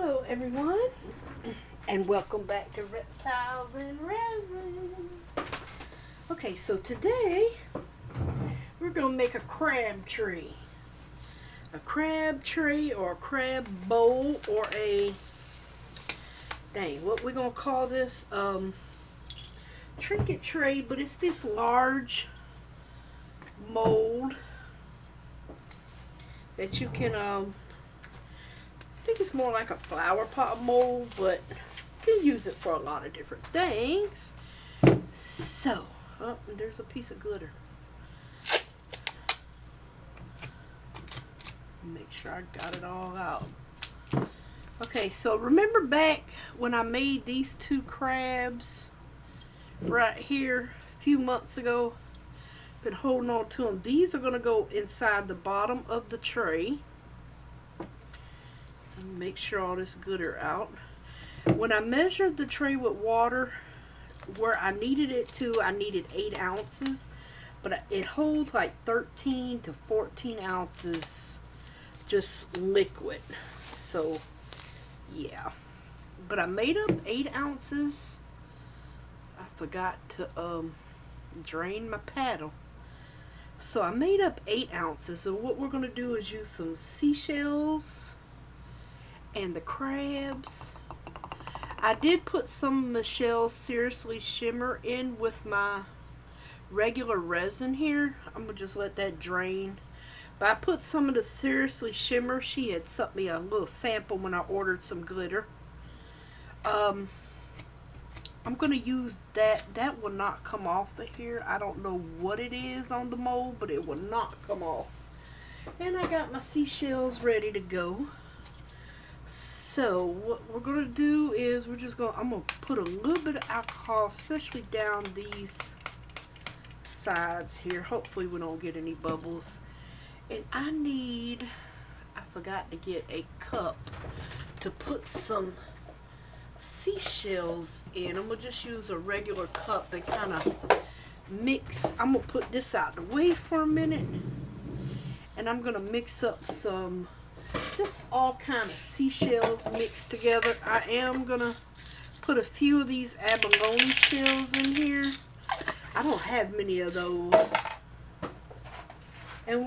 Hello everyone, and welcome back to Reptiles and Resin. Okay, so today we're going to make a crab tree. A crab tray or a crab bowl or a, what we're going to call this? Trinket tray, but it's this large mold that you can, I think it's more like a flower pot mold, but you can use it for a lot of different things. So, oh, and there's a piece of glitter. Make sure I got it all out. Okay, so remember back when I made these two crabs right here a few months ago? Been holding on to them. These are going to go inside the bottom of the tray. Make sure all this glitter out. When I measured the tray with water where I needed it to, I needed 8 ounces, but it holds like 13 to 14 ounces just liquid. So yeah, but I made up 8 ounces. I forgot to drain my paddle, so I made up 8 ounces. And what we're going to do is use some seashells and the crabs. I did put some of Michelle's Seriously Shimmer in with my regular resin here. I'm going to just let that drain. But I put some of the Seriously Shimmer. She had sent me a little sample when I ordered some glitter. I'm going to use that. That will not come off of here. I don't know what it is on the mold, but it will not come off. And I got my seashells ready to go. So what we're going to do is I'm going to put a little bit of alcohol, especially down these sides here. Hopefully we don't get any bubbles. And I forgot to get a cup to put some seashells in. I'm going to just use a regular cup and kind of mix. I'm going to put this out the way for a minute. And I'm going to mix up some just all kind of seashells mixed together. I am gonna put a few of these abalone shells in here. I don't have many of those. And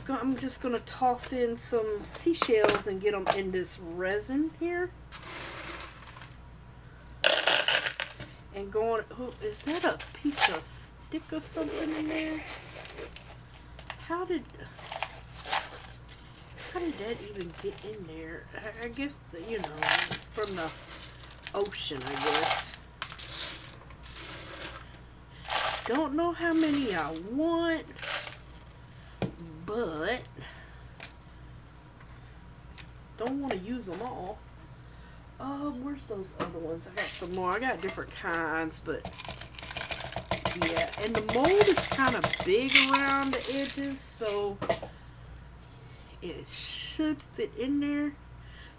I'm just gonna toss in some seashells and get them in this resin here. And oh, is that a piece of stick or something in there? How did that even get in there? I guess, from the ocean, I guess. Don't know how many I want, but don't want to use them all. Where's those other ones? I got some more. I got different kinds, but yeah. And the mold is kind of big around the edges, so it should fit in there.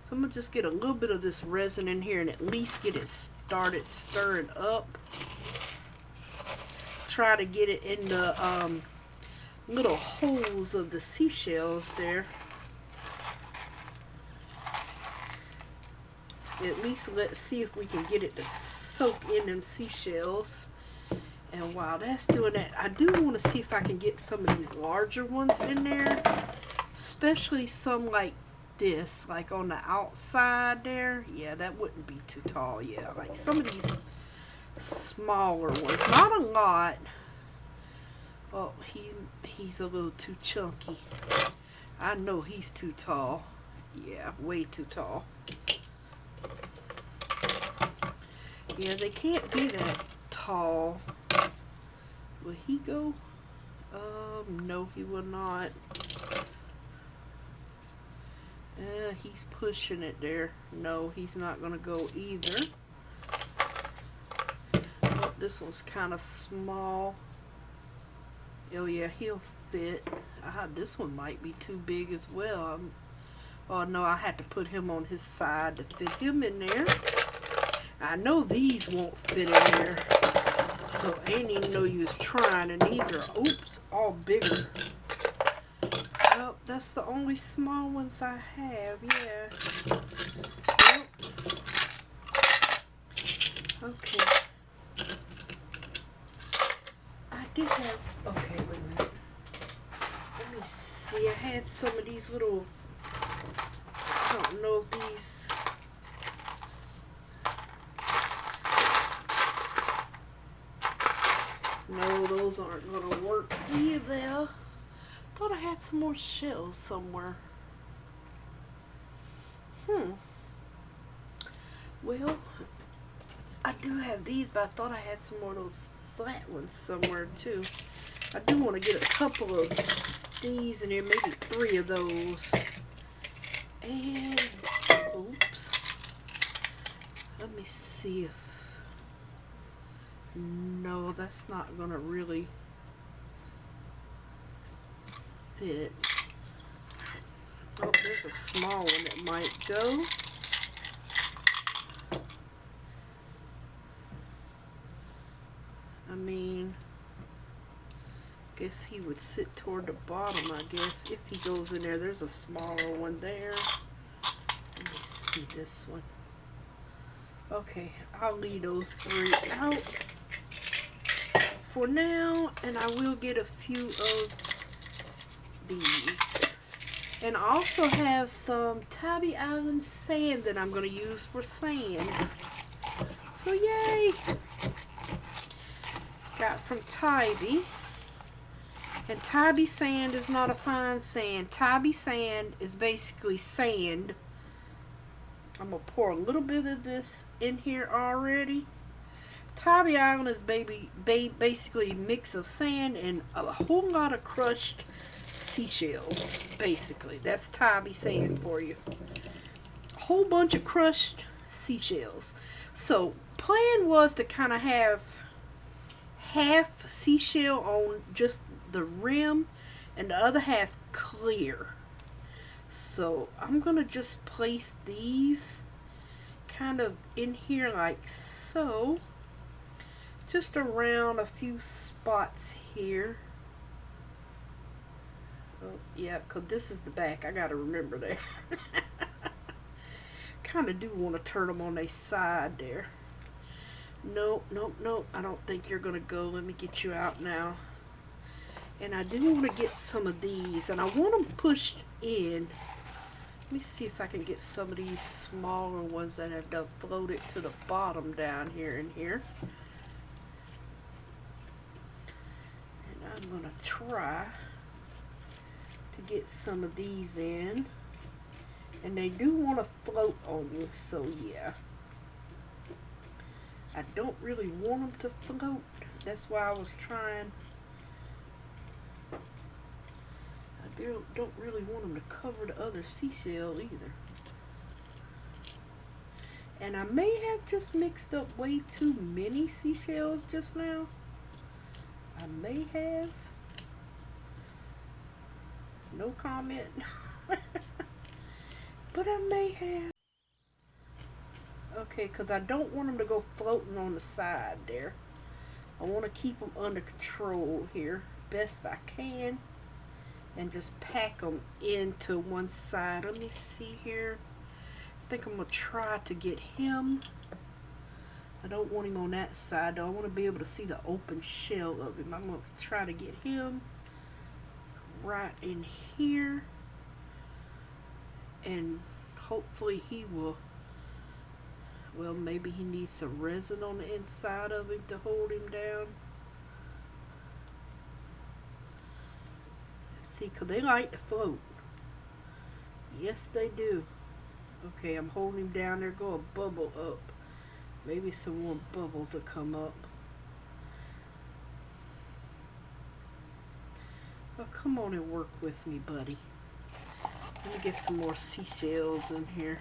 So I'm going to just get a little bit of this resin in here and at least get it started stirring up. Try to get it in the little holes of the seashells there. At least let's see if we can get it to soak in them seashells. And while that's doing that, I do want to see if I can get some of these larger ones in there. Especially some like this, like on the outside there. Yeah, that wouldn't be too tall. Yeah, like some of these smaller ones. Not a lot. Oh, he's a little too chunky. I know he's too tall. Yeah, way too tall. Yeah, they can't be that tall. Will he go? No, he will not. He's pushing it there. No, he's not going to go either. Oh, this one's kind of small. Oh yeah, he'll fit. This one might be too big as well. Oh no, I had to put him on his side to fit him in there. I know these won't fit in there, so ain't even no use trying. And these are, oops, all bigger. Well, that's the only small ones I have, yeah. Okay. I did have. Okay, wait a minute. Let me see. I had some of these little. I don't know if these. No, those aren't gonna work either. Thought I had some more shells somewhere. Well, I do have these, but I thought I had some more of those flat ones somewhere too. I do want to get a couple of these in there, maybe 3 of those. And, oops. Let me see if, no, that's not going to really fit. Oh, there's a small one that might go. I mean, guess he would sit toward the bottom, I guess, if he goes in there. There's a smaller one there. Let me see this one. Okay, I'll leave those 3 out for now, and I will get a few of these. And I also have some Tybee Island sand that I'm going to use for sand. So yay! Got from Tybee. And Tybee sand is not a fine sand. Tybee sand is basically sand. I'm going to pour a little bit of this in here already. Tybee Island is basically a mix of sand and a whole lot of crushed seashells. Basically, that's Tybee sand for you. A whole bunch of crushed seashells. So, plan was to kind of have half seashell on just the rim and the other half clear. So I'm gonna just place these kind of in here like so, just around a few spots here. Oh yeah, because this is the back, I gotta remember that. Kind of do want to turn them on their side there. No, I don't think you're gonna go. Let me get you out now. And I do want to get some of these, and I want them pushed in. Let me see if I can get some of these smaller ones that have done floated to the bottom down here and here. And I'm going to try to get some of these in. And they do want to float on you, so yeah. I don't really want them to float. That's why I was trying. I don't really want them to cover the other seashell either. And I may have just mixed up way too many seashells just now. I may have. No comment. But I may have. Okay, because I don't want them to go floating on the side there. I want to keep them under control here best I can. And just pack them into one side. Let me see here. I think I'm going to try to get him. I don't want him on that side though. I want to be able to see the open shell of him. I'm going to try to get him right in here. And hopefully he will, well, maybe he needs some resin on the inside of him to hold him down. See, because they like to float. Yes, they do. Okay, I'm holding him down there. Go a bubble up. Maybe some more bubbles will come up. Oh, come on and work with me, buddy. Let me get some more seashells in here.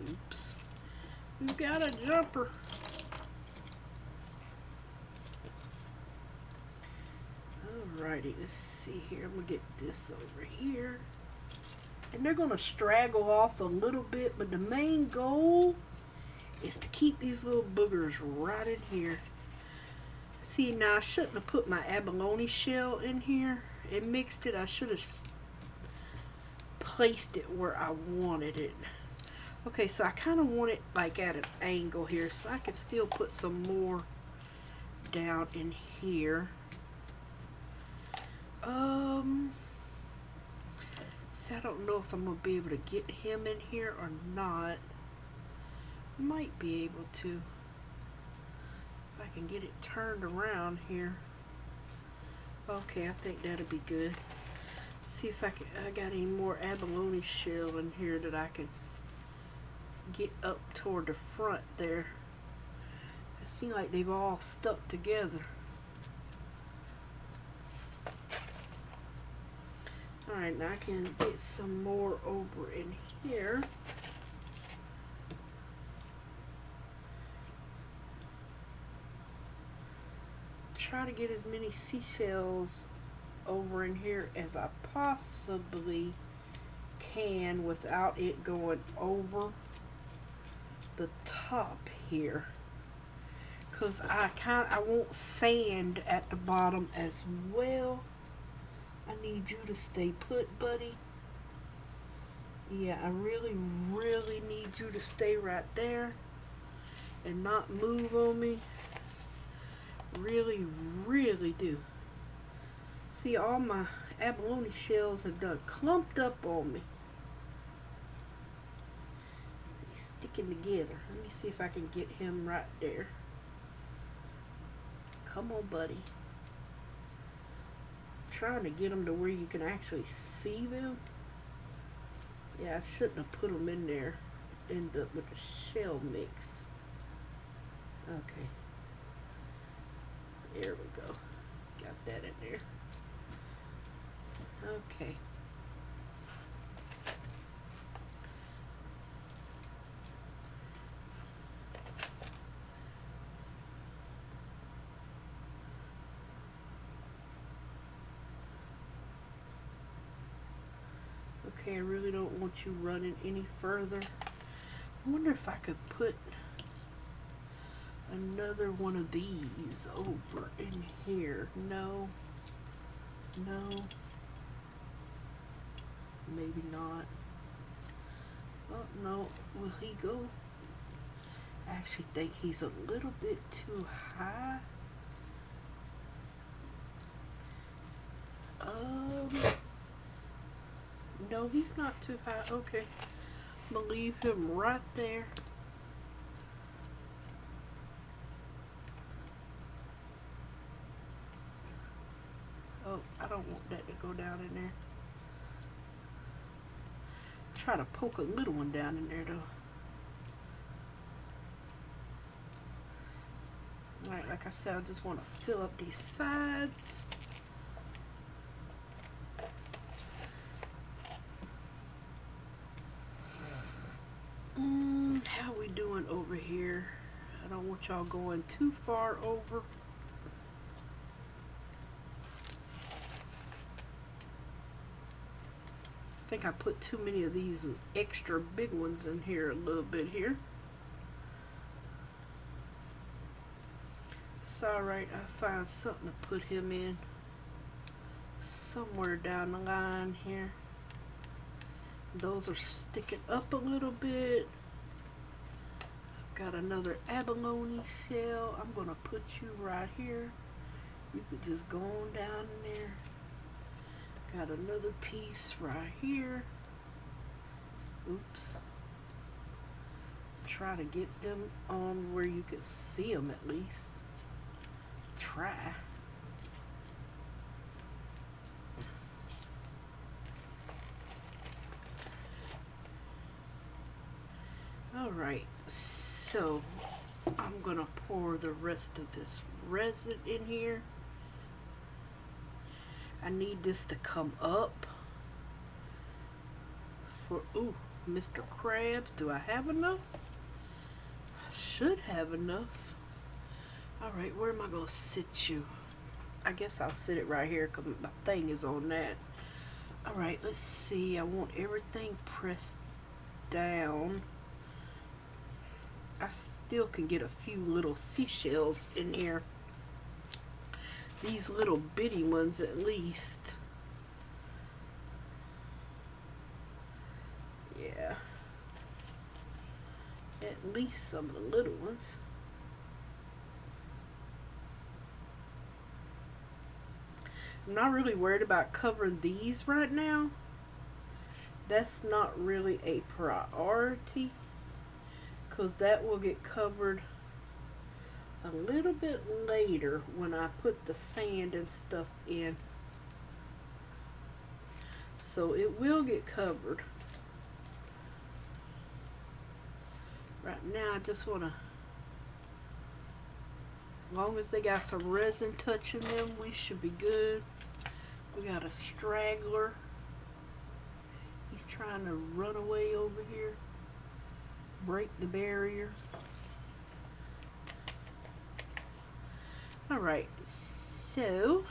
Oops. You got a jumper. Alrighty, let's see here. I'm gonna get this over here. And they're going to straggle off a little bit, but the main goal is to keep these little boogers right in here. See, now I shouldn't have put my abalone shell in here and mixed it. I should have placed it where I wanted it. Okay, so I kind of want it like at an angle here, so I can still put some more down in here. See, I don't know if I'm gonna be able to get him in here or not. Might be able to. If I can get it turned around here. Okay, I think that'll be good. See if I got any more abalone shell in here that I can get up toward the front there. It seems like they've all stuck together. Alright, now I can get some more over in here. Try to get as many seashells over in here as I possibly can without it going over the top here, because I want sand at the bottom as well. I need you to stay put, buddy. Yeah, I really need you to stay right there and not move on me. Really do. See, all my abalone shells have done clumped up on me. He's sticking together. Let me see if I can get him right there. Come on, buddy. Trying to get them to where you can actually see them. Yeah, I shouldn't have put them in there with the shell mix. Okay. There we go. Got that in there. Okay. Okay, I really don't want you running any further. I wonder if I could put another one of these over in here. No. Maybe not. Oh, no. Will he go? I actually think he's a little bit too high. No, he's not too high. Okay. I'm gonna leave him right there. Oh, I don't want that to go down in there. Try to poke a little one down in there though. Alright, like I said, I just want to fill up these sides. How we doing over here? I don't want y'all going too far over. I think I put too many of these extra big ones in here a little bit here. It's alright, I'll find something to put him in somewhere down the line here. Those are sticking up a little bit. I've got another abalone shell. I'm gonna put you right here. You could just go on down in there. Got another piece right here. Oops. Try to get them on where you can see them at least. Try. Alright, so I'm gonna pour the rest of this resin in here. I need this to come up for, ooh, Mr. Krabs. Do I have enough? I should have enough. Alright, where am I gonna sit you? I guess I'll sit it right here because my thing is on that. Alright, let's see. I want everything pressed down. I still can get a few little seashells in here. These little bitty ones at least. Yeah. At least some of the little ones. I'm not really worried about covering these right now. That's not really a priority, because that will get covered a little bit later when I put the sand and stuff in. So it will get covered. Right now I just want to, as long as they got some resin touching them, we should be good. We got a straggler. He's trying to run away over here. Break the barrier. Alright, so,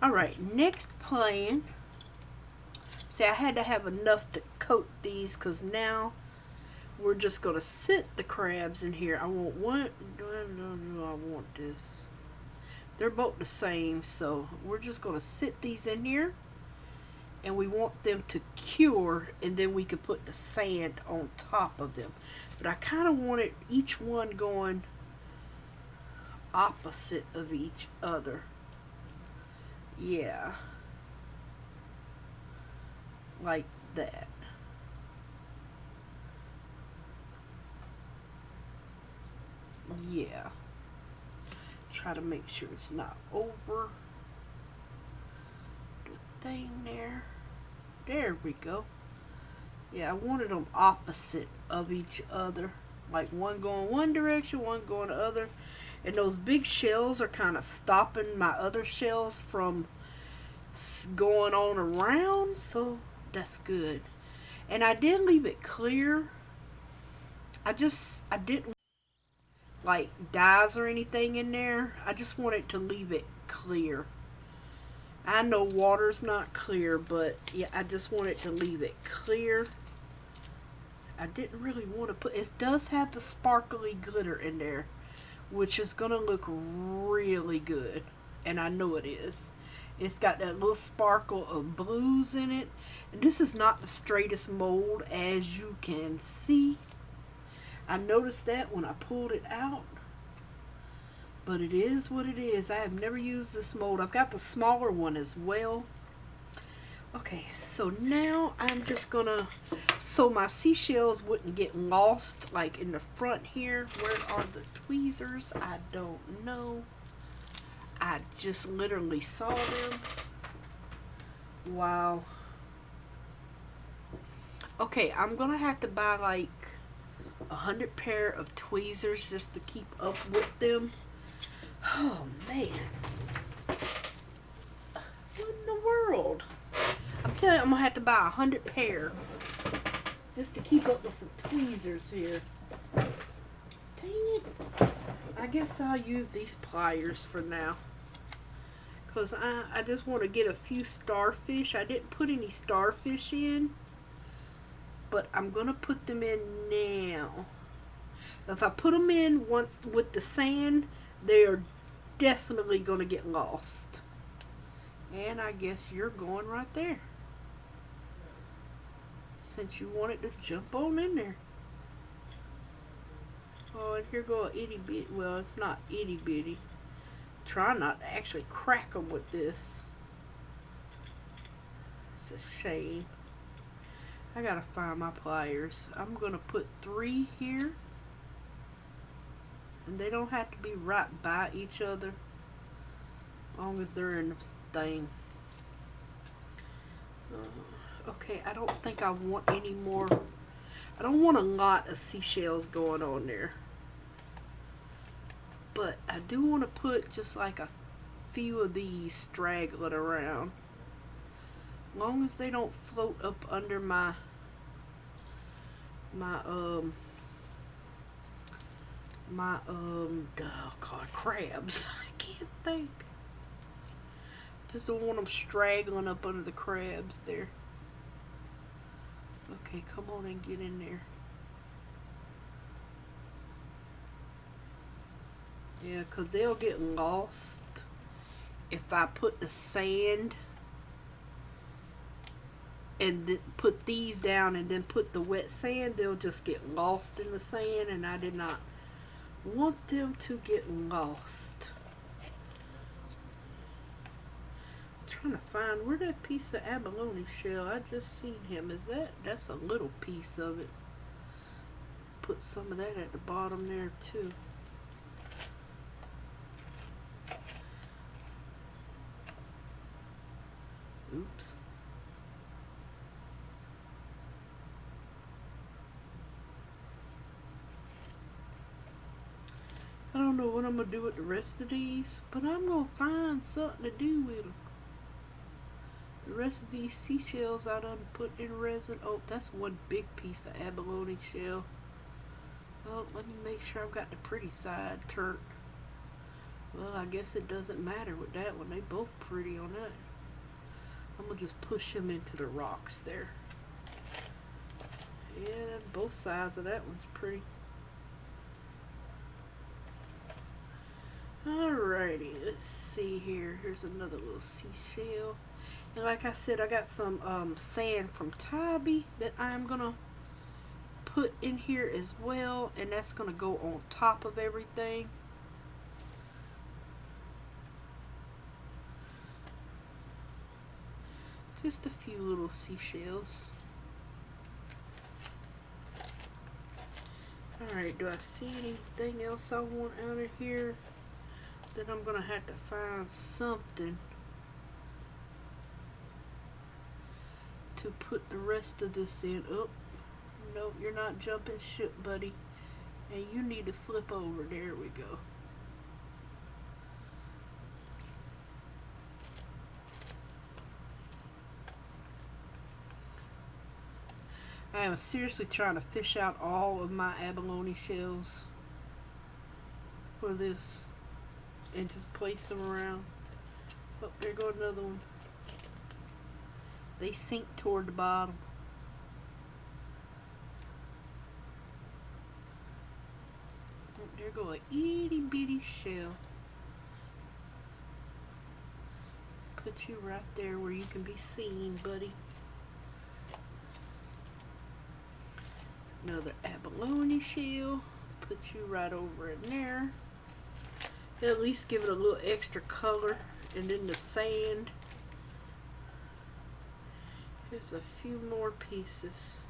alright, next plan. See, I had to have enough to coat these, because now we're just going to sit the crabs in here. I want one, I want this. They're both the same, so we're just going to sit these in here. And we want them to cure, and then we could put the sand on top of them. But I kind of wanted each one going opposite of each other. Yeah. Like that. Yeah. Try to make sure it's not over the thing there. There we go. Yeah, I wanted them opposite of each other. Like one going one direction, one going the other. And those big shells are kind of stopping my other shells from going on around. So that's good. And I did leave it clear. I didn't like dyes or anything in there. I just wanted to leave it clear. I know water's not clear, but yeah, I just wanted to leave it clear. I didn't really want to put, it does have the sparkly glitter in there, which is going to look really good. And I know it is. It's got that little sparkle of blues in it. And this is not the straightest mold, as you can see. I noticed that when I pulled it out. But it is what it is. I have never used this mold. I've got the smaller one as well. Okay, so now I'm just gonna, so my seashells wouldn't get lost like in the front here. Where are the tweezers? I don't know. I just literally saw them. Wow. Okay, I'm gonna have to buy like 100 pair of tweezers just to keep up with them. Oh man. What in the world? I'm telling you, I'm gonna have to buy 100 pair just to keep up with some tweezers here. Dang it. I guess I'll use these pliers for now. Because I just want to get a few starfish. I didn't put any starfish in. But I'm going to put them in now. If I put them in once with the sand, they are definitely going to get lost. And I guess you're going right there. Since you wanted to jump on in there. Oh, and here go a itty bitty. Well, it's not itty bitty. Try not to actually crack them with this. It's a shame. I gotta find my pliers. I'm gonna put 3 here. And they don't have to be right by each other. As long as they're in the thing. Okay, I don't think I want any more. I don't want a lot of seashells going on there. But I do want to put just like a few of these straggling around. As long as they don't float up under my oh God, crabs. I can't think. Just don't want them straggling up under the crabs there. Okay, come on and get in there. Yeah, 'cause they'll get lost if I put the sand and then put these down and then put the wet sand. They'll just get lost in the sand, and I did not want them to get lost. I'm trying to find where that piece of abalone shell, I just seen him. That's a little piece of it. Put some of that at the bottom there too. Oops. I don't know what I'm going to do with the rest of these, but I'm going to find something to do with them. The rest of these seashells I done put in resin. Oh, that's one big piece of abalone shell. Oh, let me make sure I've got the pretty side turned. Well, I guess it doesn't matter with that one. They both pretty on that. I'm going to just push them into the rocks there. Yeah, both sides of that one's pretty. Alrighty, let's see here. Here's another little seashell. And like I said, I got some sand from Tybee that I'm going to put in here as well. And that's going to go on top of everything. Just a few little seashells. Alright, do I see anything else I want out of here? Then I'm going to have to find something to put the rest of this in. Oh, no, you're not jumping ship, buddy. And you need to flip over. There we go. I am seriously trying to fish out all of my abalone shells for this and just place them around. Oh, there goes another one. They sink toward the bottom. Oh, there goes a itty bitty shell. Put you right there where you can be seen, buddy. Another abalone shell. Put you right over in there. At least give it a little extra color. And then the sand. Here's a few more pieces.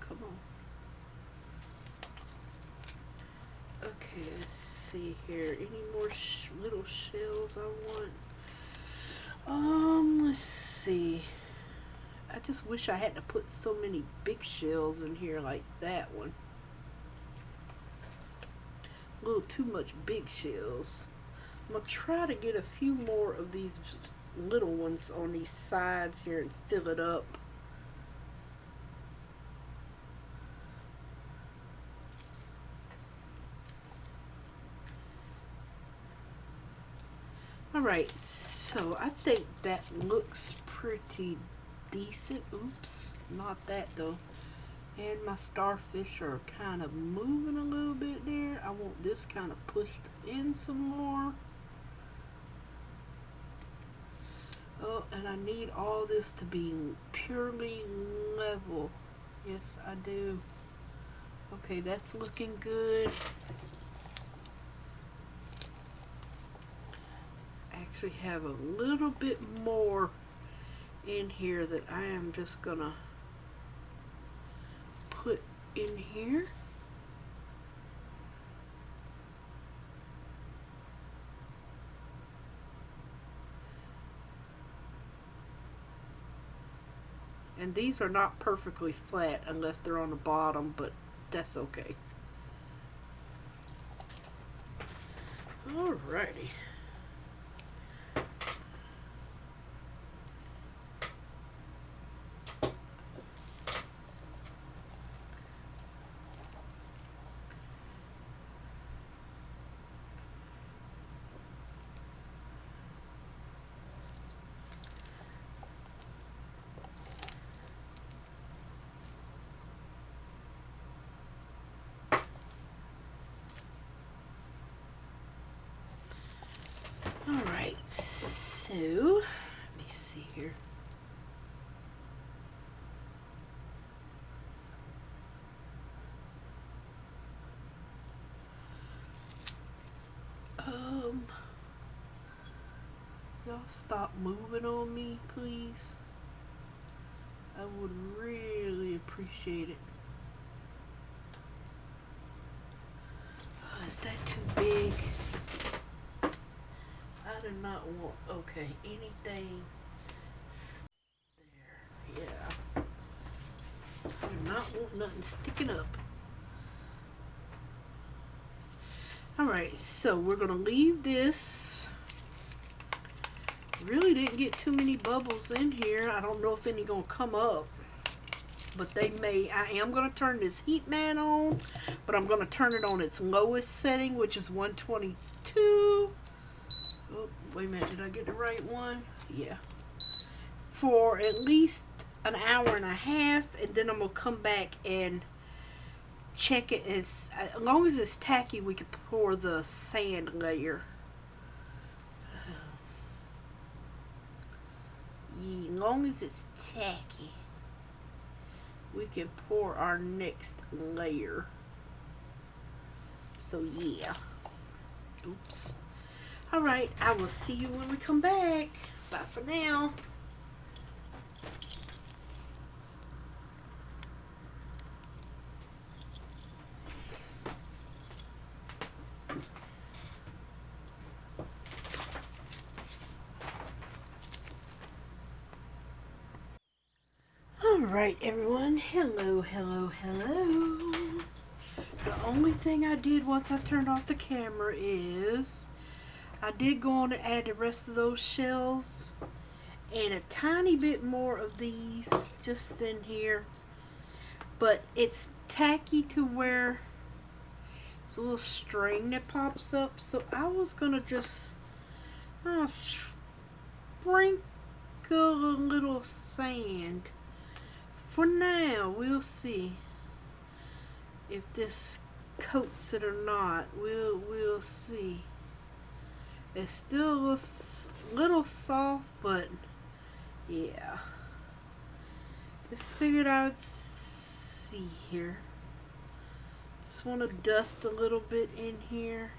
Come on. Okay, let's see here. Any more little shells I want? Let's see. I just wish I hadn't put so many big shells in here like that one. A little too much big shells. I'm going to try to get a few more of these little ones on these sides here and fill it up. Alright, so I think that looks pretty decent. Oops, not that though. And my starfish are kind of moving a little bit there. I want this kind of pushed in some more. Oh, and I need all this to be purely level. Yes, I do. Okay, that's looking good. Actually have a little bit more in here that I am just gonna put in here. And these are not perfectly flat unless they're on the bottom, but that's okay. Alrighty. Alright, so let me see here. Y'all stop moving on me, please. I would really appreciate it. Oh, is that too big? I do not want, okay, anything there. Yeah. I do not want nothing sticking up. Alright, so we're going to leave this. Really didn't get too many bubbles in here. I don't know if any going to come up. But they may. I am going to turn this heat mat on. But I'm going to turn it on its lowest setting, which is 122. Oh, wait a minute. Did I get the right one? Yeah. For at least an hour and a half. And then I'm going to come back and check it. As long as it's tacky, we can pour the sand layer. Yeah, as long as it's tacky, we can pour our next layer. So yeah. Oops. Alright, I will see you when we come back. Bye for now. Alright everyone, hello. The only thing I did once I turned off the camera is I did go on and add the rest of those shells and a tiny bit more of these just in here, but it's tacky to where it's a little string that pops up, so I was gonna just sprinkle a little sand. For now, we'll see if this coats it or not. We'll see. It's still a little soft, but yeah. Just figured I would see here. Just want to dust a little bit in here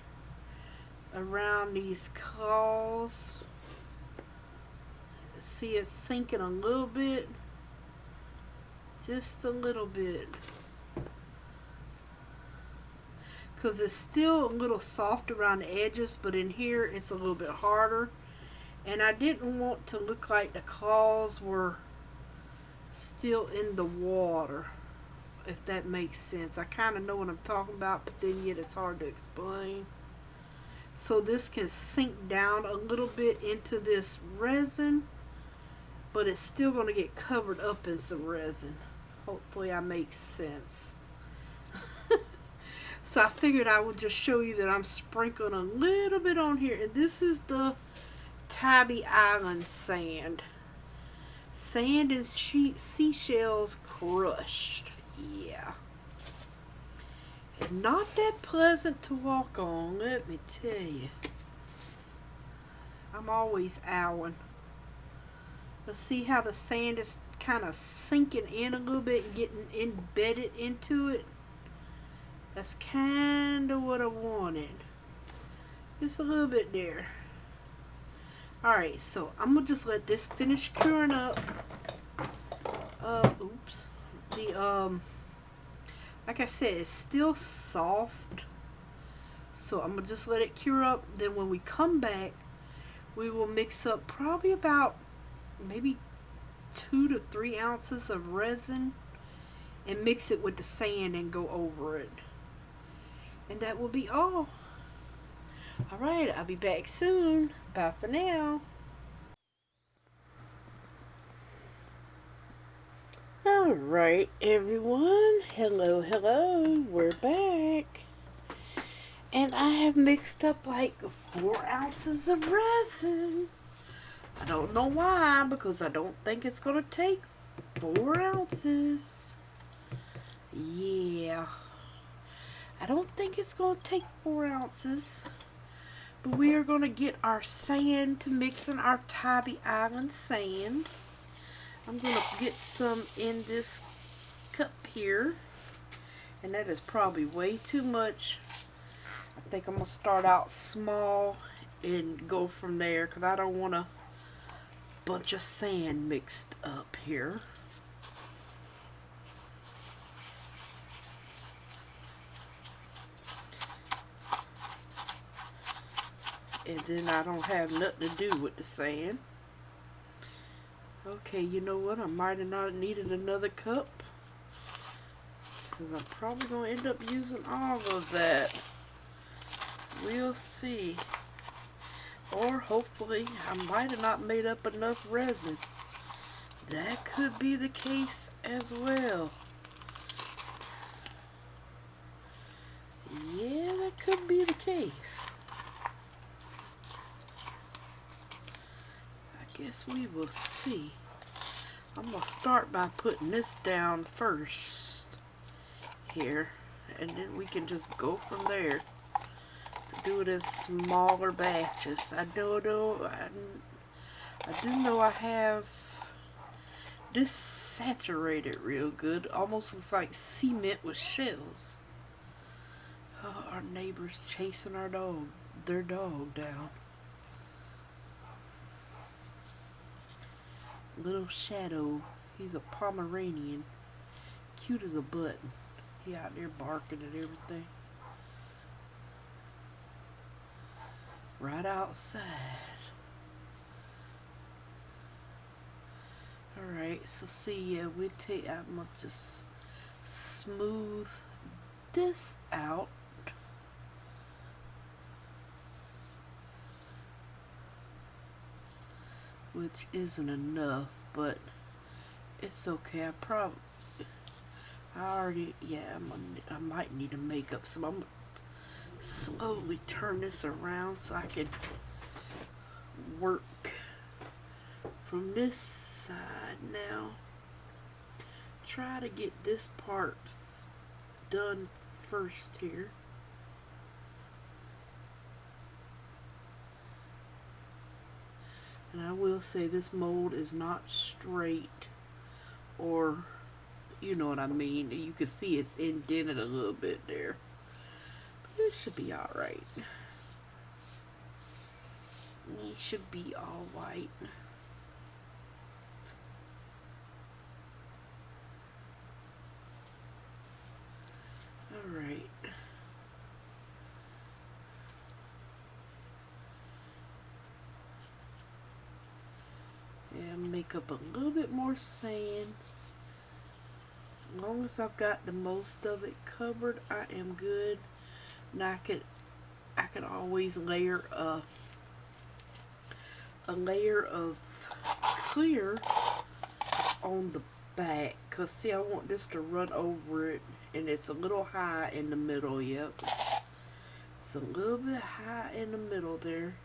around these claws. See it sinking a little bit. Just a little bit. Because it's still a little soft around the edges, but in here it's a little bit harder. And I didn't want to look like the claws were still in the water, if that makes sense. I kind of know what I'm talking about, but then yet it's hard to explain. So this can sink down a little bit into this resin, but it's still going to get covered up in some resin. Hopefully I make sense. So I figured I would just show you that I'm sprinkling a little bit on here. And this is the Tybee Island sand. Sand and seashells crushed. Yeah. And not that pleasant to walk on, let me tell you. I'm always owling. Let's see how the sand is kind of sinking in a little bit and getting embedded into it. That's kind of what I wanted. Just a little bit there. Alright, so I'm going to just let this finish curing up. Oops. Like I said, it's still soft. So I'm going to just let it cure up. Then when we come back, we will mix up probably about maybe 2 to 3 ounces of resin and mix it with the sand and go over it. And that will be all. Alright, I'll be back soon. Bye for now. Alright, everyone. Hello. We're back. And I have mixed up like 4 ounces of resin. I don't know why, because I don't think it's going to take 4 ounces. Yeah. I don't think it's going to take 4 ounces. But we are going to get our sand to mix in our Tybee Island sand. I'm going to get some in this cup here. And that is probably way too much. I think I'm going to start out small and go from there, because I don't want a bunch of sand mixed up here. And then I don't have nothing to do with the sand. Okay, you know what? I might have not needed another cup, because I'm probably going to end up using all of that. We'll see. Or hopefully I might have not made up enough resin. That could be the case as well. Yeah, that could be the case. I guess we will see. I'm going to start by putting this down first here, and then we can just go from there. Do it in smaller batches. I do know I have this saturated real good. Almost looks like cement with shells. Oh, our neighbor's chasing their dog down. Little Shadow. He's a Pomeranian. Cute as a button. He out there barking at everything. Right outside. Alright, so see, I'm gonna just smooth this out. Which isn't enough, but it's okay. I might need to make up some. I'm gonna slowly turn this around so I can work from this side now. Try to get this part done first here. And I will say this mold is not straight, or you know what I mean. You can see it's indented a little bit there. But it should be alright. It should be alright. Alright. And make up a little bit more sand. As long as I've got the most of it covered, I am good. Now I could always layer a layer of clear on the back, cause see, I want this to run over it, and it's a little high in the middle. Yep, it's a little bit high in the middle there.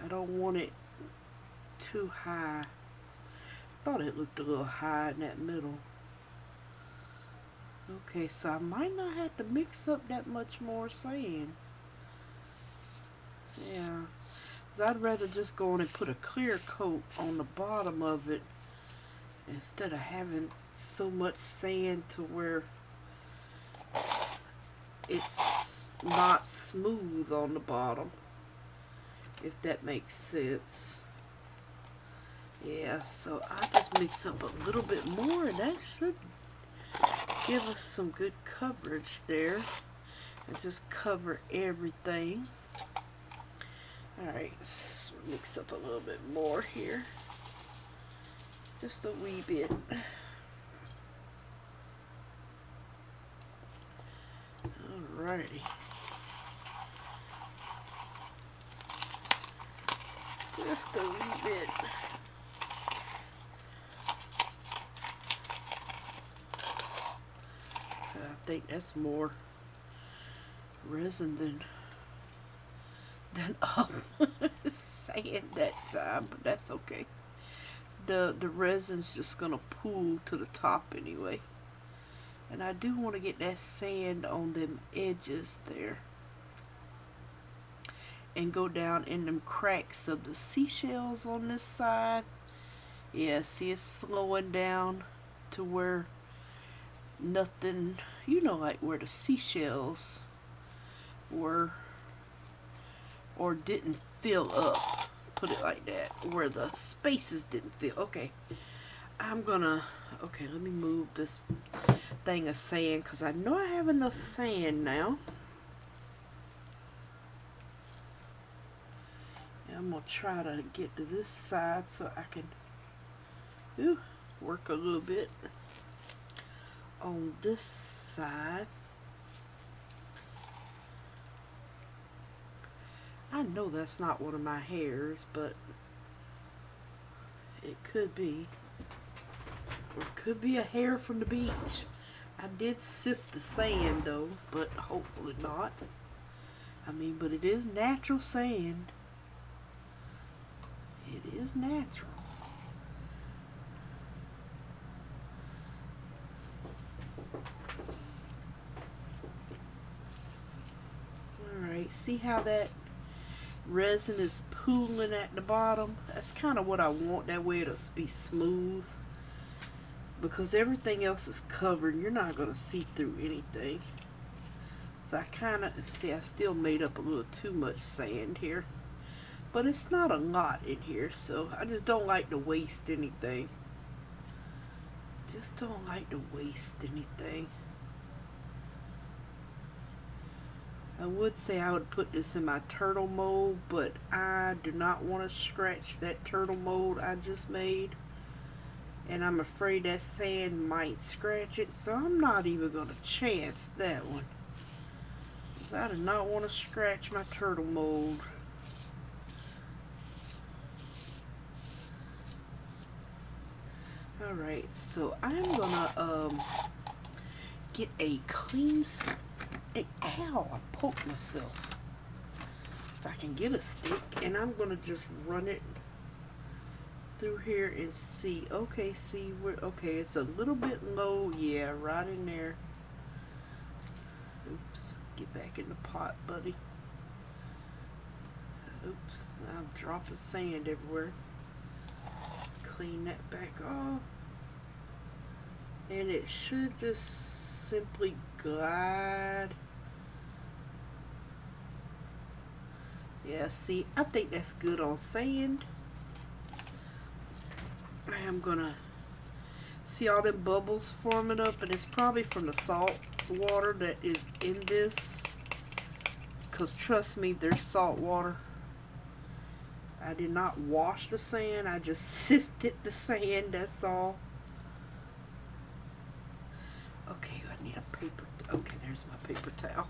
I don't want it too high. Thought it looked a little high in that middle. Okay, so I might not have to mix up that much more sand. Yeah, 'cause I'd rather just go on and put a clear coat on the bottom of it instead of having so much sand to where it's not smooth on the bottom, if that makes sense. Yeah, so I just mix up a little bit more, and that should give us some good coverage there, and just cover everything. Alright, let's mix up a little bit more here, just a wee bit. Alrighty, just a wee bit. I think that's more resin than sand that time, but that's okay. The resin's just gonna pool to the top anyway, and I do want to get that sand on them edges there. and go down in them cracks of the seashells on this side. Yeah, see it's flowing down to where nothing, like where the seashells were or didn't fill up. Put it like that, where the spaces didn't fill. Okay, okay, let me move this thing of sand because I know I have enough sand now. And I'm going to try to get to this side so I can work a little bit on this side. I know that's not one of my hairs, but it could be. Or it could be a hair from the beach. I did sift the sand though, but hopefully not. But it is natural sand. It is natural. Alright, see how that resin is pooling at the bottom? That's kind of what I want. That way it'll be smooth. Because everything else is covered, you're not going to see through anything. So I still made up a little too much sand here. But it's not a lot in here, so I just don't like to waste anything. Just don't like to waste anything. I would say I would put this in my turtle mold, but I do not want to scratch that turtle mold I just made. And I'm afraid that sand might scratch it, so I'm not even going to chance that one. Because I do not want to scratch my turtle mold. Alright, so I'm going to get a clean stick. Ow, I poked myself. If I can get a stick, and I'm going to just run it through here and see. Okay, see where, okay, it's a little bit low. Yeah, right in there. Oops, get back in the pot, buddy. Oops, I'm dropping sand everywhere. Clean that back off. And it should just simply glide. Yeah, see, I think that's good on sand. I'm gonna see all them bubbles forming up, and it's probably from the salt water that is in this, because trust me, there's salt water. I did not wash the sand, I just sifted the sand, that's all. Okay, I need a paper. Okay, there's my paper towel.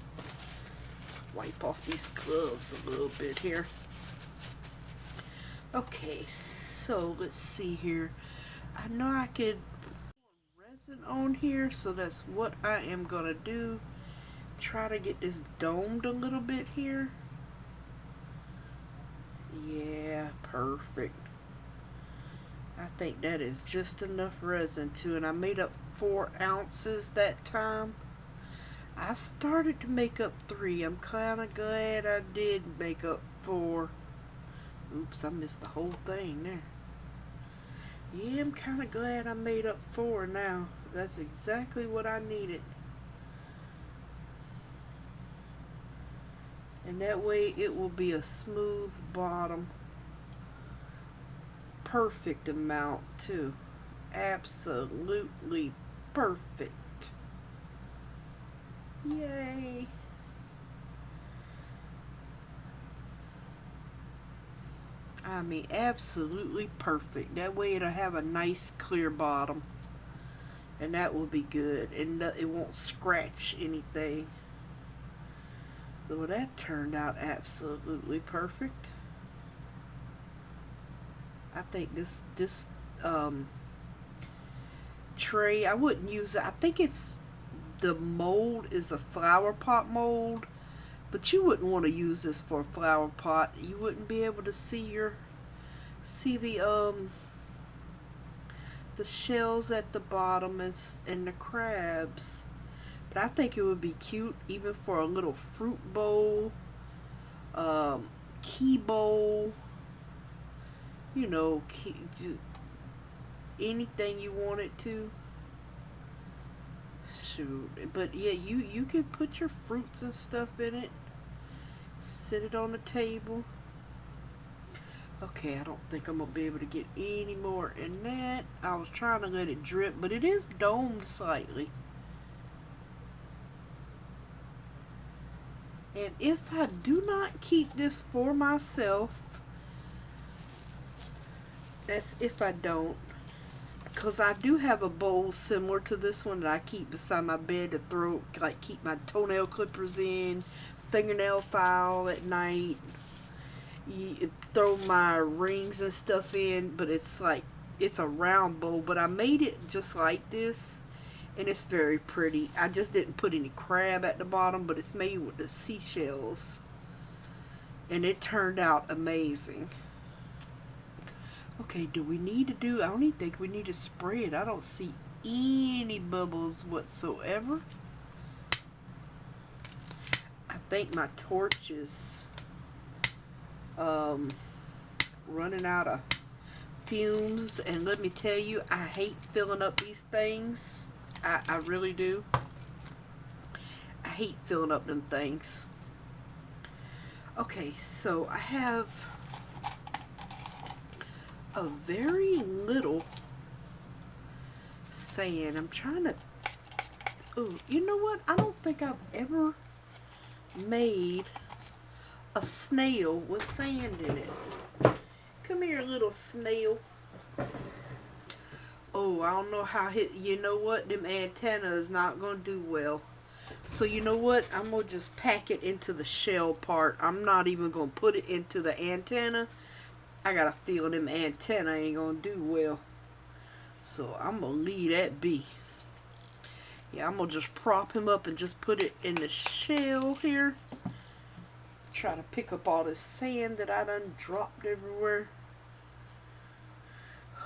Wipe off these gloves a little bit here. Okay, so let's see here. I know I could put resin on here, so that's what I am gonna do. Try to get this domed a little bit here. Yeah, perfect. I think that is just enough resin too, and I made up 4 ounces that time. I started to make up 3. I'm kind of glad I did make up 4. Oops, I missed the whole thing there. Yeah, I'm kind of glad I made up 4 now. That's exactly what I needed. And that way it will be a smooth bottom. Perfect amount too. Absolutely perfect. Yay. Absolutely perfect. That way it'll have a nice clear bottom. And that will be good. And it won't scratch anything. So that turned out absolutely perfect. I think this tray, I wouldn't use it. I think the mold is a flower pot mold. But you wouldn't want to use this for a flower pot. You wouldn't be able to see the shells at the bottom and the crabs. But I think it would be cute even for a little fruit bowl. key bowl, you know, just anything you want it to. Shoot, but yeah, you can put your fruits and stuff in it. Sit it on the table. Okay, I don't think I'm gonna be able to get any more in that. I was trying to let it drip, but it is domed slightly. And if I do not keep this for myself, that's if I don't, because I do have a bowl similar to this one that I keep beside my bed to throw, like keep my toenail clippers in, fingernail file at night, throw my rings and stuff in, but it's like, it's a round bowl, but I made it just like this, and it's very pretty. I just didn't put any crab at the bottom, but it's made with the seashells, and it turned out amazing. Okay, do we need to do, I don't even think we need to spray it. I don't see any bubbles whatsoever. I think my torch is running out of fumes, and let me tell you, I hate filling up these things. I really do. I hate filling up them things. Okay, so I have a very little sand. I'm trying to, oh, you know what? I don't think I've ever made a snail with sand in it. Come here, little snail. Oh, I don't know how you know what? Them antenna is not going to do well. So you know what? I'm going to just pack it into the shell part. I'm not even going to put it into the antenna. I got a feeling them antenna ain't going to do well. So I'm going to leave that be. Yeah, I'm going to just prop him up and just put it in the shell here. Try to pick up all this sand that I done dropped everywhere.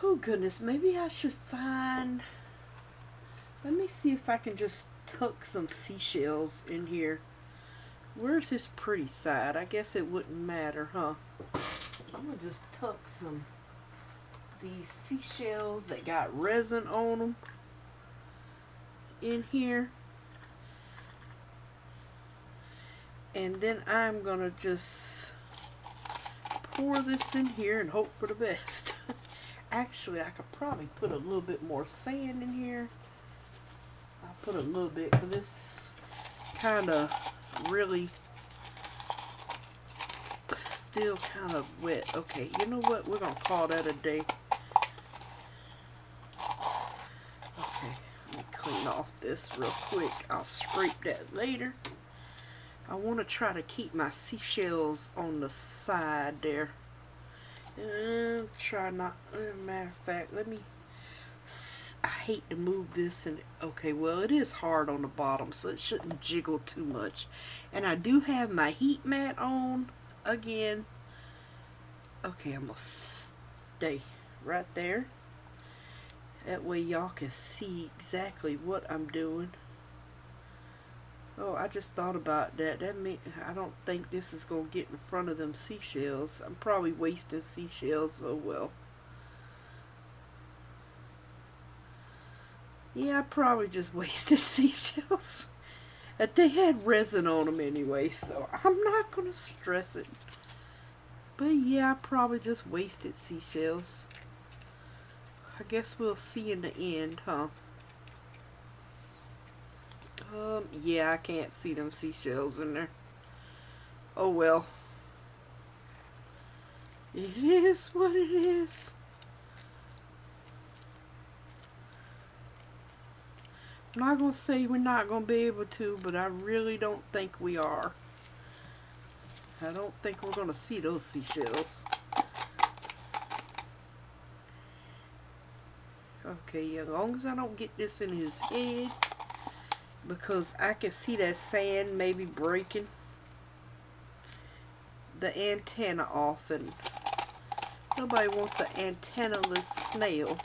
Oh goodness, maybe I should find, let me see if I can just tuck some seashells in here. Where's his pretty side? I guess it wouldn't matter, huh? I'm gonna just tuck some these seashells that got resin on them in here. And then I'm gonna just pour this in here and hope for the best. Actually, I could probably put a little bit more sand in here. I'll put a little bit because this kind of really still kind of wet. Okay, you know what? We're going to call that a day. Okay, let me clean off this real quick. I'll scrape that later. I want to try to keep my seashells on the side there. Try not, matter of fact, let me, I hate to move this, and okay, well, it is hard on the bottom, so it shouldn't jiggle too much. And I do have my heat mat on again. Okay, I'm gonna stay right there. That way y'all can see exactly what I'm doing. Oh, I just thought about that. That mean I don't think this is gonna get in front of them seashells. I'm probably wasting seashells. Oh well. Yeah, I probably just wasted seashells. But they had resin on them anyway, so I'm not gonna stress it. But yeah, I probably just wasted seashells. I guess we'll see in the end, huh? Yeah, I can't see them seashells in there. Oh well. It is what it is. I'm not going to say we're not going to be able to, but I really don't think we are. I don't think we're going to see those seashells. Okay, as long as I don't get this in his head, because I can see that sand maybe breaking the antenna off, and nobody wants an antennaless snail.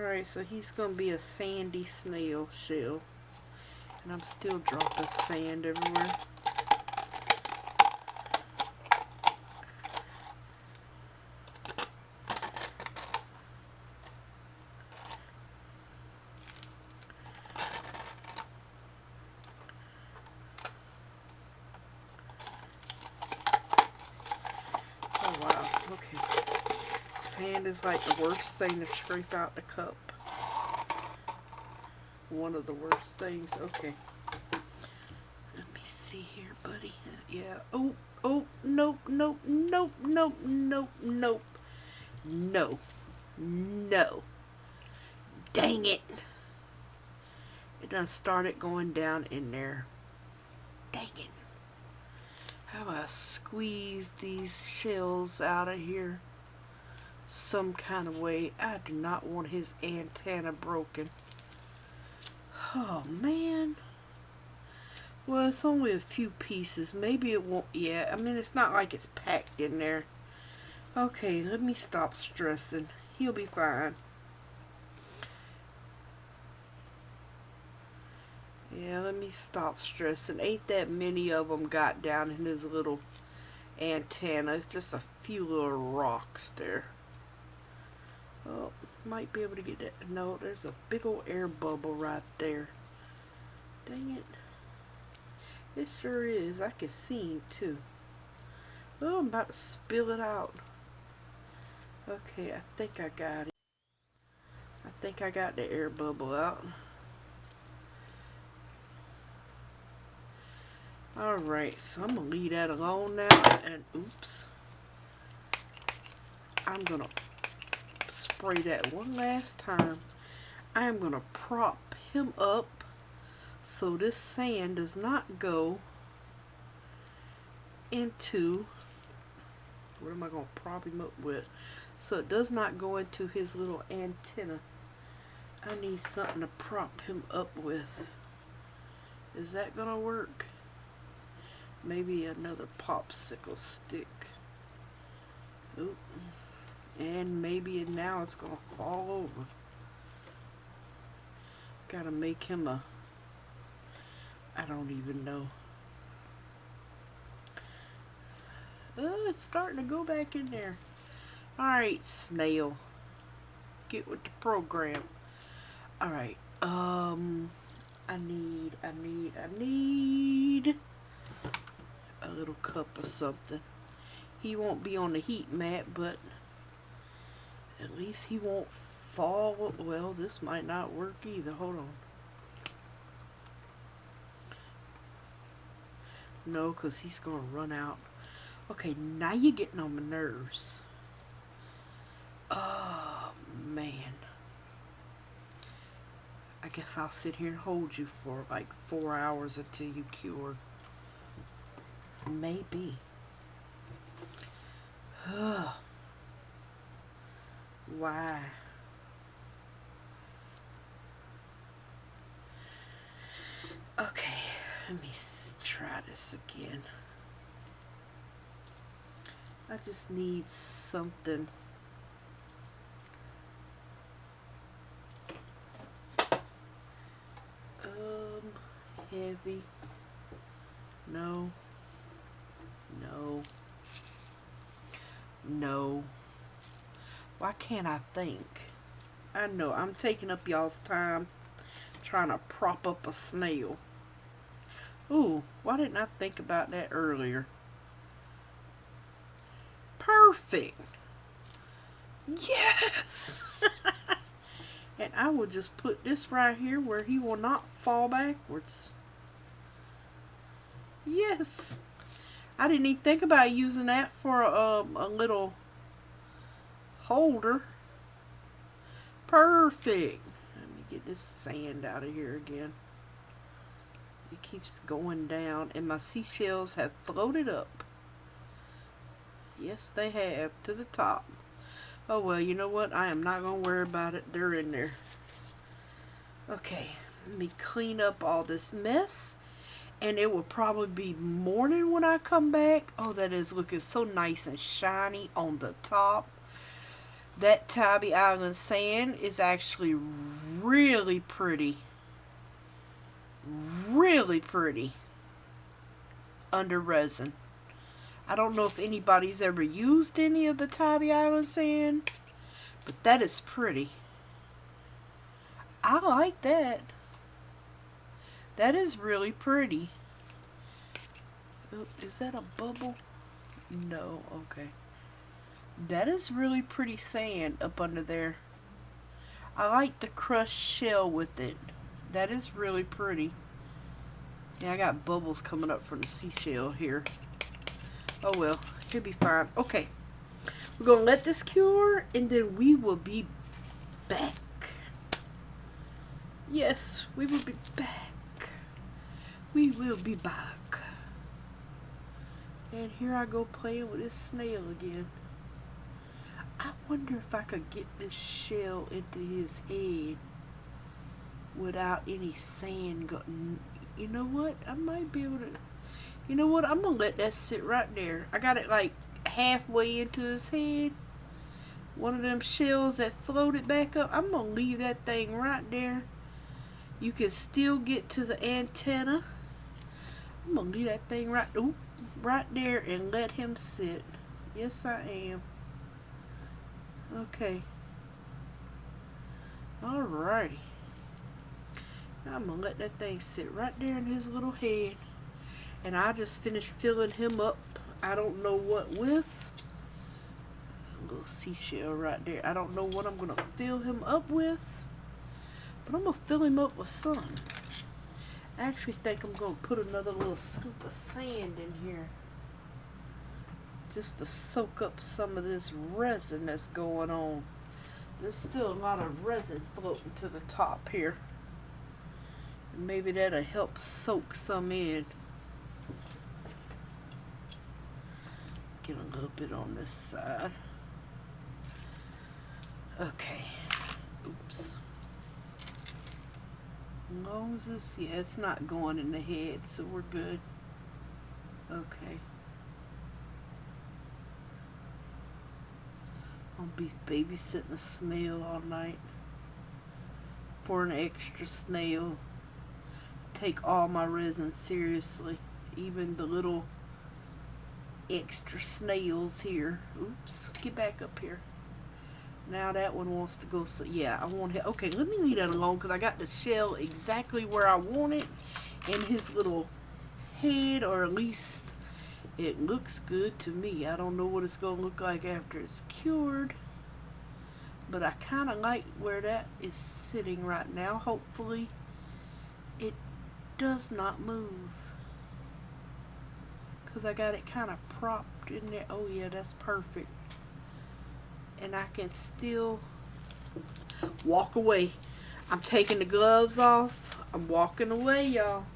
Alright, so he's going to be a sandy snail shell. And I'm still dropping sand everywhere. Oh wow, okay. Sand is like the worst thing to scrape out the cup. One of the worst things. Okay. Let me see here, buddy. Yeah. Oh, nope, nope, nope, nope, nope, nope. No. No. Dang it. It done started going down in there. Dang it. How do I squeeze these shells out of here some kind of way? I do not want his antenna broken. Oh, man. Well, it's only a few pieces. Maybe it won't. Yeah, I mean, it's not like it's packed in there. Okay, let me stop stressing. He'll be fine. Yeah, let me stop stressing. Ain't that many of them got down in his little antenna. It's just a few little rocks there. Oh, might be able to get that. No, there's a big old air bubble right there. Dang it. It sure is. I can see him too. Oh, I'm about to spill it out. Okay, I think I got it. I think I got the air bubble out. Alright, so I'm going to leave that alone now. And oops. I'm going to spray that one last time. I am going to prop him up so this sand does not go into, what am I going to prop him up with? So it does not go into his little antenna. I need something to prop him up with. Is that going to work? Maybe another popsicle stick. Oop. And maybe now it's going to fall over. Gotta make him a, I don't even know. Oh, it's starting to go back in there. Alright, snail. Get with the program. Alright, I need a little cup or something. He won't be on the heat mat, but at least he won't fall. Well, this might not work either. Hold on. No, because he's going to run out. Okay, now you're getting on my nerves. Oh, man. I guess I'll sit here and hold you for like 4 hours until you cure. Maybe. Why? Okay, let me try this again. I just need something. Heavy. No. No. No. Why can't I think? I know, I'm taking up y'all's time trying to prop up a snail. Ooh, why didn't I think about that earlier? Perfect. Yes. And I will just put this right here where he will not fall backwards. Yes. I didn't even think about using that for a little holder. Perfect. Let me get this sand out of here again. It keeps going down and my seashells have floated up. Yes, they have, to the top. Oh well, you know what? I am not going to worry about it. They're in there. Okay, let me clean up all this mess. And it will probably be morning when I come back. Oh, that is looking so nice and shiny on the top. That Tybee Island sand is actually really pretty. Really pretty under resin. I don't know if anybody's ever used any of the Tybee Island sand, but that is pretty. I like that. That is really pretty. Oh, is that a bubble? No, okay. That is really pretty sand up under there. I like the crushed shell with it. That is really pretty. Yeah, I got bubbles coming up from the seashell here. Oh well, it'll be fine. Okay, we're going to let this cure and then we will be back. Yes, we will be back. We will be back. And here I go playing with this snail again. I wonder if I could get this shell into his head without any sand going. You know what? I might be able to. You know what? I'm going to let that sit right there. I got it like halfway into his head. One of them shells that floated back up. I'm going to leave that thing right there. You can still get to the antenna. I'm going to leave that thing right there and let him sit. Yes, I am. Okay. Alrighty. I'm going to let that thing sit right there in his little head. And I just finished filling him up. I don't know what with. A little seashell right there. I don't know what I'm going to fill him up with. But I'm going to fill him up with some. I actually think I'm going to put another little scoop of sand in here. Just to soak up some of this resin that's going on. There's still a lot of resin floating to the top here. Maybe that'll help soak some in. Get a little bit on this side. Okay. Oops. As long as this, yeah, it's not going in the head, so we're good. Okay. I'll be babysitting a snail all night. For an extra snail. Take all my resin seriously, even the little extra snails here. Oops, get back up here. Now that one wants to go, so yeah, I want it. Okay, let me leave that alone because I got the shell exactly where I want it in his little head, or at least it looks good to me. I don't know what it's going to look like after it's cured, but I kind of like where that is sitting right now. Hopefully it does not move because I got it kind of propped in there. Oh yeah, that's perfect. And I can still walk away. I'm taking the gloves off. I'm walking away, y'all.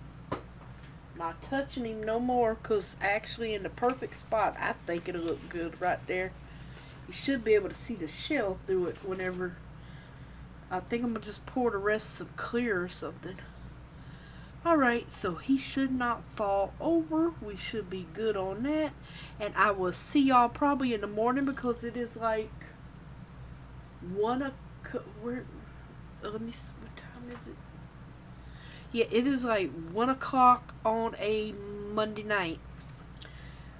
Not touching him no more because actually in the perfect spot, I think it'll look good right there. You should be able to see the shell through it whenever. I think I'm going to just pour the rest some clear or something. Alright, so he should not fall over. We should be good on that. And I will see y'all probably in the morning because it is like 1 o'clock. Let me see, what time is it? Yeah, it is like 1 o'clock on a Monday night.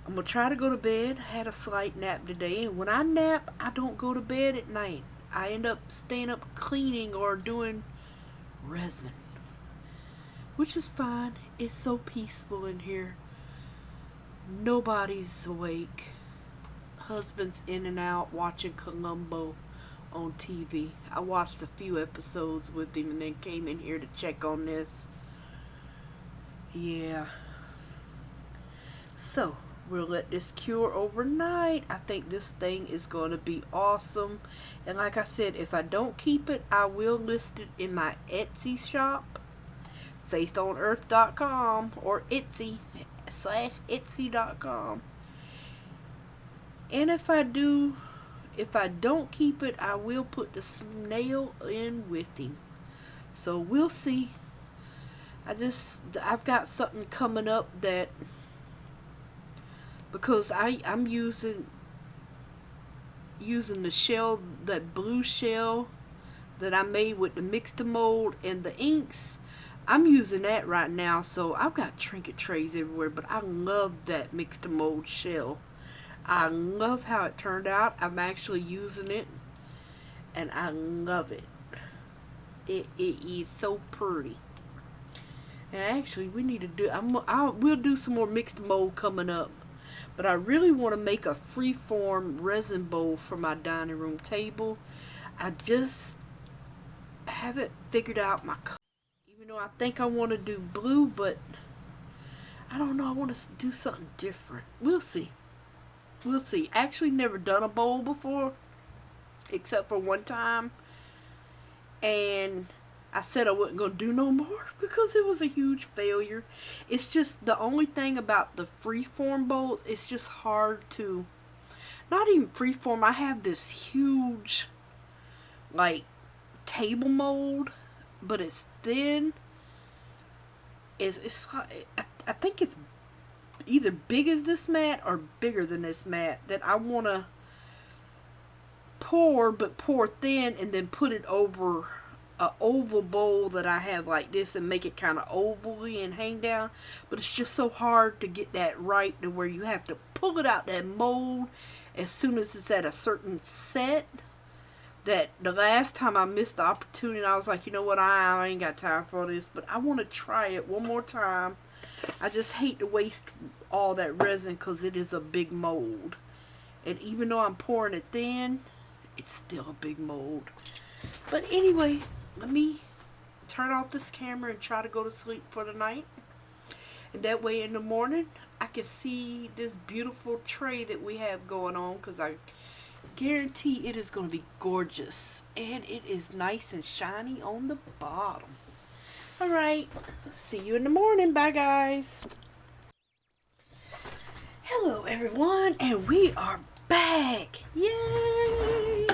I'm going to try to go to bed. I had a slight nap today. And when I nap, I don't go to bed at night. I end up staying up cleaning or doing resin. Which is fine. It's so peaceful in here. Nobody's awake. Husband's in and out watching Columbo on TV. I watched a few episodes with him and then came in here to check on this. Yeah. So, we'll let this cure overnight. I think this thing is going to be awesome. And like I said, if I don't keep it, I will list it in my Etsy shop. faithonearth.com or Etsy/Etsy.com. And if I don't keep it, I will put the snail in with him. So we'll see. I've got something coming up that, because I'm using using the shell, that blue shell that I made with the mixed mold and the inks. I'm using that right now, so I've got trinket trays everywhere, but I love that mixed mold shell. I love how it turned out. I'm actually using it, and I love it. It is so pretty. And actually, we need to do. We'll do some more mixed mold coming up. But I really want to make a freeform resin bowl for my dining room table. I just haven't figured out my color. Even though I think I want to do blue, but I don't know. I want to do something different. We'll see. We'll see. Actually, never done a bowl before, except for one time. And I said I wasn't going to do no more because it was a huge failure. It's just the only thing about the freeform bowls, it's just hard to, not even freeform. I have this huge, like, table mold, but it's thin. It's like, I think it's either big as this mat or bigger than this mat that I want to pour, but pour thin and then put it over a oval bowl that I have like this and make it kind of ovally and hang down. But it's just so hard to get that right to where you have to pull it out that mold as soon as it's at a certain set. That the last time I missed the opportunity, I was like, you know what, I ain't got time for this, but I want to try it one more time. I just hate to waste all that resin because it is a big mold. And even though I'm pouring it thin, it's still a big mold. But anyway, let me turn off this camera and try to go to sleep for the night. And that way in the morning, I can see this beautiful tray that we have going on, because I guarantee it is going to be gorgeous. And it is nice and shiny on the bottom. Alright, see you in the morning. Bye, guys. Hello, everyone, and we are back. Yay!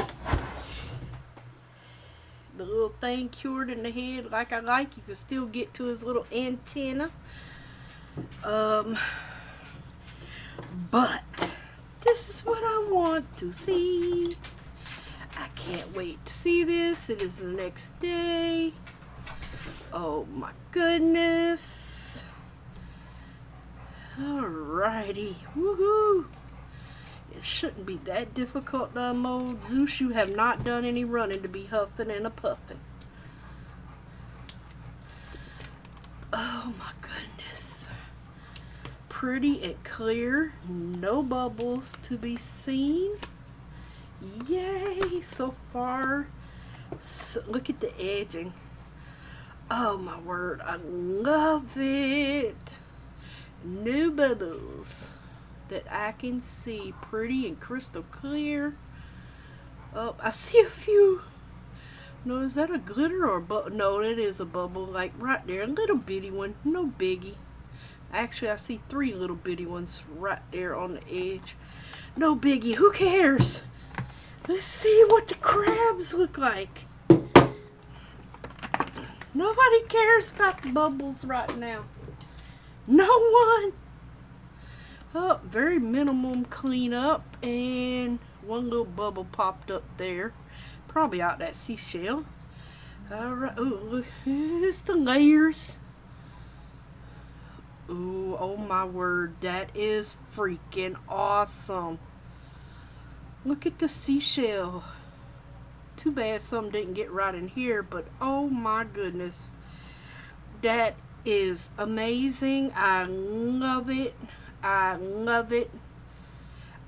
The little thing cured in the head like I like. You can still get to his little antenna. But this is what I want to see. I can't wait to see this. It is the next day. Oh my goodness. Alrighty. Woohoo. It shouldn't be that difficult to unmold. Zeus, you have not done any running to be huffing and a puffing. Oh my goodness. Pretty and clear. No bubbles to be seen. Yay. So far. So, look at the edging. Oh my word. I love it. No bubbles that I can see. Pretty and crystal clear. Oh, I see a few. No, is that a glitter or a bubble? No, it is a bubble, like right there. A little bitty one. No biggie. Actually, I see 3 little bitty ones right there on the edge. No biggie. Who cares? Let's see what the crabs look like. Nobody cares about the bubbles right now. No one. Oh, very minimum cleanup, and one little bubble popped up there. Probably out that seashell. Alright, oh look, it's the layers. Ooh, oh my word, that is freaking awesome. Look at the seashell. Too bad some didn't get right in here, but oh my goodness. That is amazing. I love it. I love it.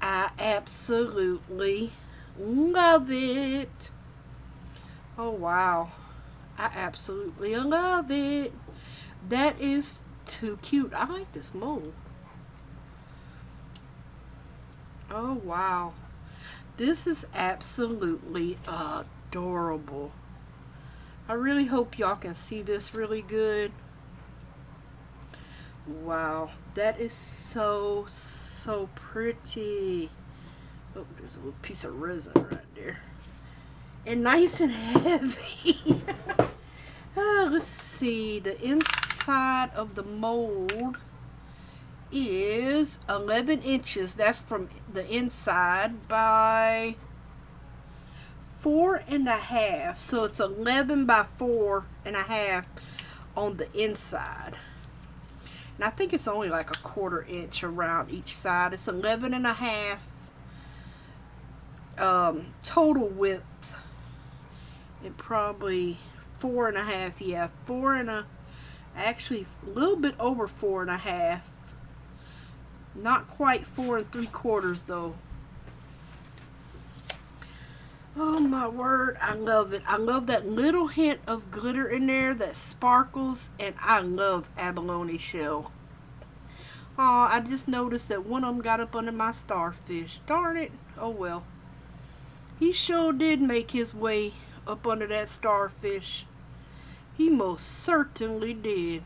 I absolutely love it. Oh wow. I absolutely love it. That is too cute. I like this mold. Oh wow. This is absolutely adorable. I really hope y'all can see this really good. Wow, that is so pretty. Oh, there's a little piece of resin right there. And nice and heavy. Let's see, the inside of the mold is 11 inches. That's from the inside by 4.5. So it's 11 by 4.5 on the inside. And I think it's only like a 1/4 inch around each side. It's 11.5 total width. And probably 4.5. Yeah, actually a little bit over 4.5. Not quite 4 3/4 though. Oh my word, I love it. I love that little hint of glitter in there that sparkles, and I love abalone shell. Aw, I just noticed that one of them got up under my starfish. Darn it. Oh well. He sure did make his way up under that starfish. He most certainly did.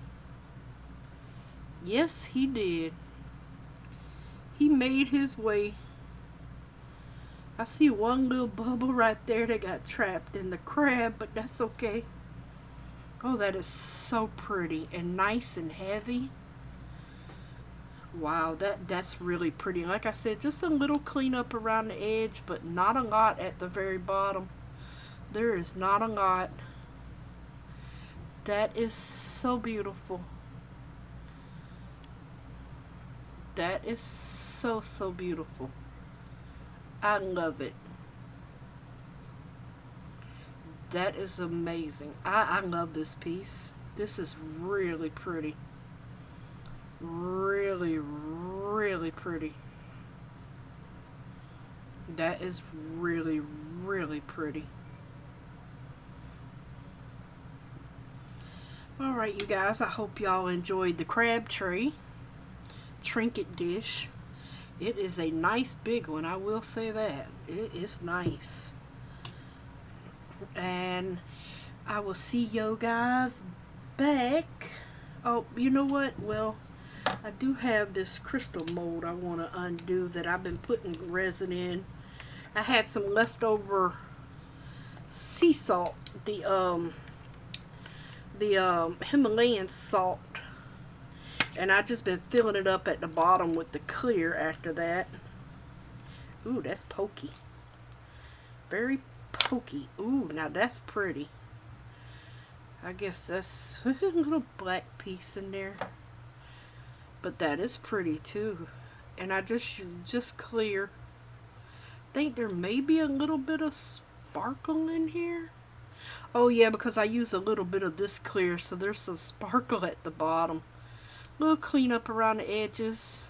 Yes, he did. He made his way. I see one little bubble right there that got trapped in the crab, but that's okay. Oh, that is so pretty and nice and heavy. Wow, that's really pretty. Like I said, just a little cleanup around the edge, but not a lot at the very bottom. There is not a lot. That is so beautiful. That is so, so beautiful. I love it. That is amazing. I love this piece. This is really pretty. Really, really pretty. That is really, really pretty. Alright, you guys, I hope y'all enjoyed the crab tray trinket dish. It is a nice big one, I will say that. It is nice. And I will see you guys back. Oh, you know what? Well, I do have this crystal mold I want to undo that I've been putting resin in. I had some leftover sea salt, the Himalayan salt, and I just been filling it up at the bottom with the clear after that. Ooh, that's pokey. Very pokey. Ooh, now that's pretty. I guess that's a little black piece in there. But that is pretty too. And I just clear. I think there may be a little bit of sparkle in here. Oh yeah, because I use a little bit of this clear, so there's some sparkle at the bottom. A little cleanup around the edges.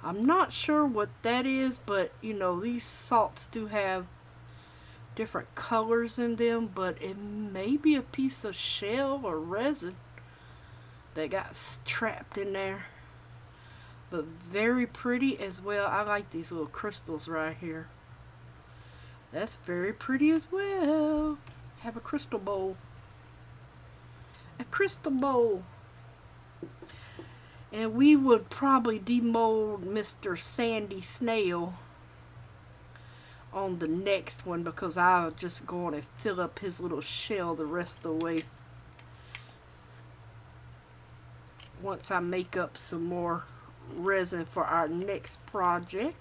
I'm not sure what that is, but you know, these salts do have different colors in them, but it may be a piece of shell or resin that got trapped in there. But very pretty as well. I like these little crystals right here. That's very pretty as well. Have a crystal bowl. A crystal bowl. And we would probably demold Mr. Sandy Snail on the next one, because I'll just go on and fill up his little shell the rest of the way. Once I make up some more resin for our next project.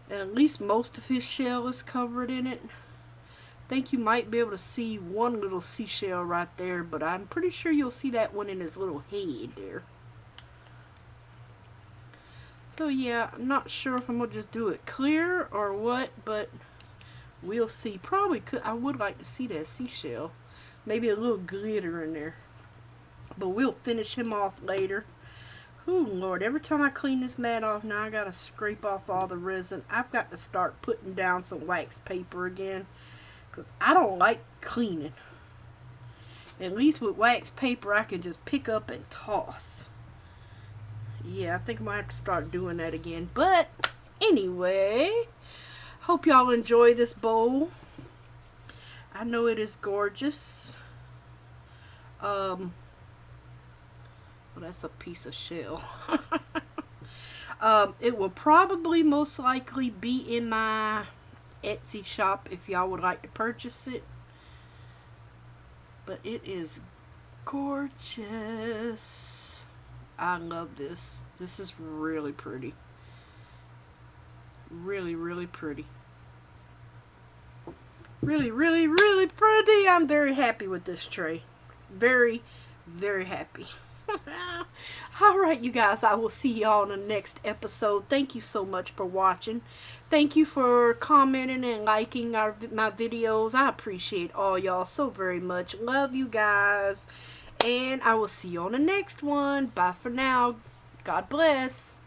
And at least most of his shell is covered in it. I think you might be able to see one little seashell right there, but I'm pretty sure you'll see that one in his little head there. So yeah, I'm not sure if I'm going to just do it clear or what, but we'll see. Probably could. I would like to see that seashell. Maybe a little glitter in there. But we'll finish him off later. Oh Lord, every time I clean this mat off, now I gotta scrape off all the resin. I've got to start putting down some wax paper again, because I don't like cleaning. At least with wax paper I can just pick up and toss. Yeah, I think I might have to start doing that again. But anyway, hope y'all enjoy this bowl. I know it is gorgeous. Well, that's a piece of shell. It will probably most likely be in my Etsy shop if y'all would like to purchase it. But it is gorgeous. I love this. This is really pretty. Really, really pretty. Really, really, really pretty. I'm very happy with this tray. Very, very happy. All right, you guys, I will see y'all in the next episode. Thank you so much for watching. Thank you for commenting and liking my videos. I appreciate all y'all so very much. Love you guys. And I will see you on the next one. Bye for now. God bless.